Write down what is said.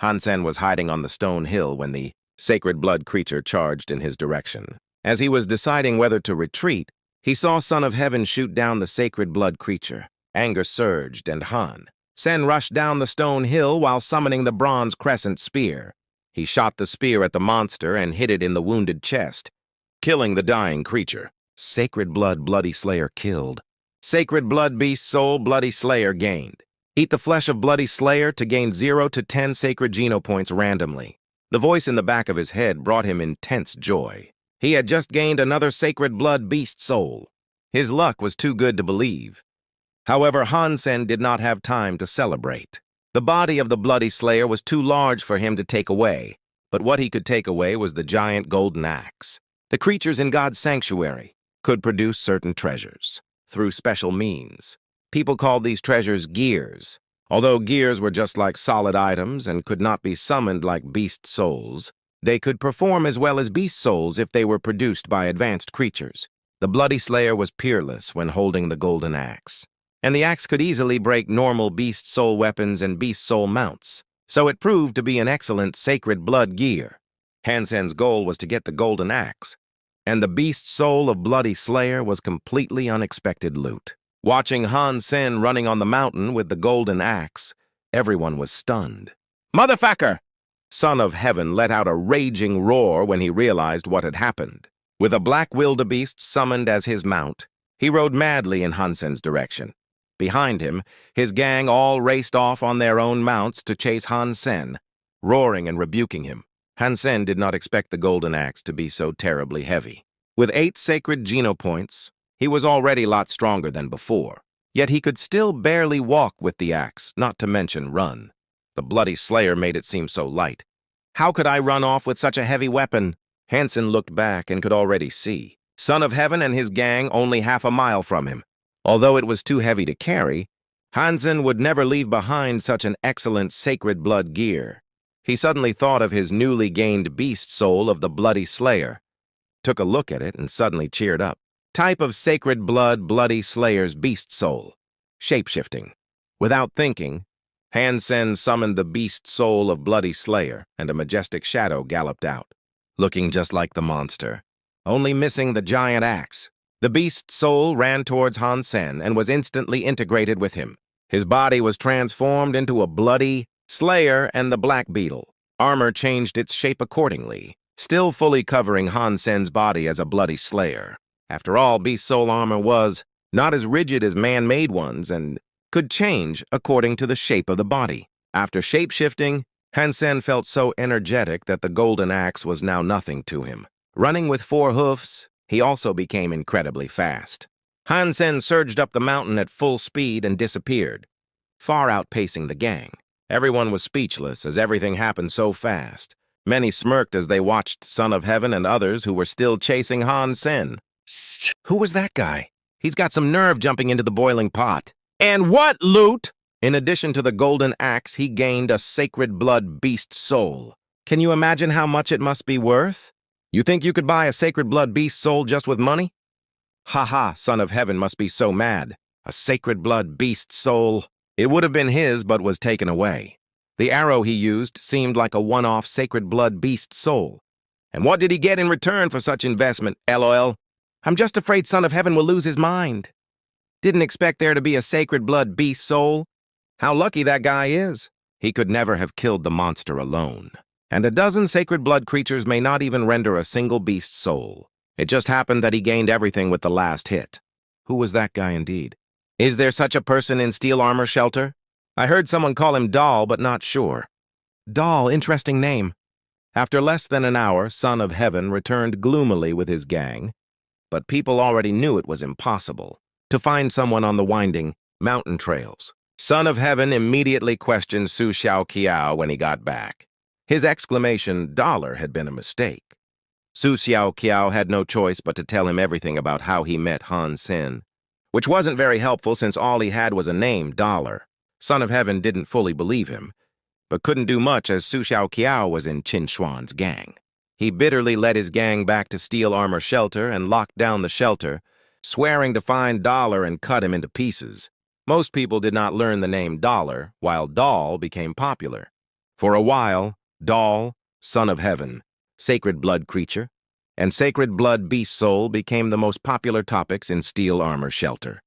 Hansen was hiding on the stone hill when the sacred blood creature charged in his direction. As he was deciding whether to retreat, he saw Son of Heaven shoot down the sacred blood creature. Anger surged, and Sen rushed down the stone hill while summoning the bronze crescent spear. He shot the spear at the monster and hit it in the wounded chest, killing the dying creature. Sacred blood, bloody slayer killed. Sacred blood beast soul, bloody slayer gained. Eat the flesh of bloody slayer to gain 0 to 10 sacred geno points randomly. The voice in the back of his head brought him intense joy. He had just gained another sacred blood beast soul. His luck was too good to believe. However, Hansen did not have time to celebrate. The body of the bloody slayer was too large for him to take away, but what he could take away was the giant golden axe. The creatures in God's sanctuary could produce certain treasures through special means. People called these treasures gears. Although gears were just like solid items and could not be summoned like beast souls, they could perform as well as beast souls if they were produced by advanced creatures. The bloody slayer was peerless when holding the golden axe, and the axe could easily break normal beast soul weapons and beast soul mounts, so it proved to be an excellent sacred blood gear. Hansen's goal was to get the golden axe, and the beast soul of bloody slayer was completely unexpected loot. Watching Hansen running on the mountain with the golden axe, everyone was stunned. "Motherfucker!" Son of Heaven let out a raging roar when he realized what had happened. With a black wildebeest summoned as his mount, he rode madly in Hansen's direction. Behind him, his gang all raced off on their own mounts to chase Hansen, roaring and rebuking him. Hansen did not expect the golden axe to be so terribly heavy. With 8 sacred geno points, he was already a lot stronger than before. Yet he could still barely walk with the axe, not to mention run. The bloody slayer made it seem so light. How could I run off with such a heavy weapon? Hansen looked back and could already see Son of Heaven and his gang only half a mile from him. Although it was too heavy to carry, Hansen would never leave behind such an excellent sacred blood gear. He suddenly thought of his newly gained beast soul of the bloody slayer, took a look at it, and suddenly cheered up. Type of sacred blood bloody slayer's beast soul. Shapeshifting. Without thinking, Hansen summoned the beast soul of bloody slayer, and a majestic shadow galloped out, looking just like the monster, only missing the giant axe. The beast soul ran towards Hansen and was instantly integrated with him. His body was transformed into a bloody slayer and the black beetle. Armor changed its shape accordingly, still fully covering Hansen's body as a bloody slayer. After all, beast soul armor was not as rigid as man-made ones and could change according to the shape of the body. After shape-shifting, Hansen felt so energetic that the golden axe was now nothing to him. Running with 4 hoofs, he also became incredibly fast. Hansen surged up the mountain at full speed and disappeared, far outpacing the gang. Everyone was speechless as everything happened so fast. Many smirked as they watched Son of Heaven and others who were still chasing Hansen. Who was that guy? He's got some nerve jumping into the boiling pot. And what loot? In addition to the golden axe, he gained a sacred blood beast soul. Can you imagine how much it must be worth? You think you could buy a sacred blood beast soul just with money? Ha, Son of Heaven must be so mad. A sacred blood beast soul. It would have been his, but was taken away. The arrow he used seemed like a one-off sacred blood beast soul. And what did he get in return for such investment, LOL? I'm just afraid Son of Heaven will lose his mind. Didn't expect there to be a sacred blood beast soul. How lucky that guy is. He could never have killed the monster alone. And a dozen sacred blood creatures may not even render a single beast soul. It just happened that he gained everything with the last hit. Who was that guy indeed? Is there such a person in steel armor shelter? I heard someone call him Doll, but not sure. Doll, interesting name. After less than an hour, Son of Heaven returned gloomily with his gang, but people already knew it was impossible to find someone on the winding mountain trails. Son of Heaven immediately questioned Su Xiao Qiao when he got back. His exclamation, "dollar," had been a mistake. Su Xiao Qiao had no choice but to tell him everything about how he met Hansen, which wasn't very helpful since all he had was a name, Dollar. Son of Heaven didn't fully believe him, but couldn't do much as Su Xiao Qiao was in Qin Xuan's gang. He bitterly led his gang back to Steel Armor Shelter and locked down the shelter, swearing to find Dollar and cut him into pieces. Most people did not learn the name Dollar, while Doll became popular. For a while, Doll, Son of Heaven, Sacred Blood Creature, and Sacred Blood Beast Soul became the most popular topics in Steel Armor Shelter.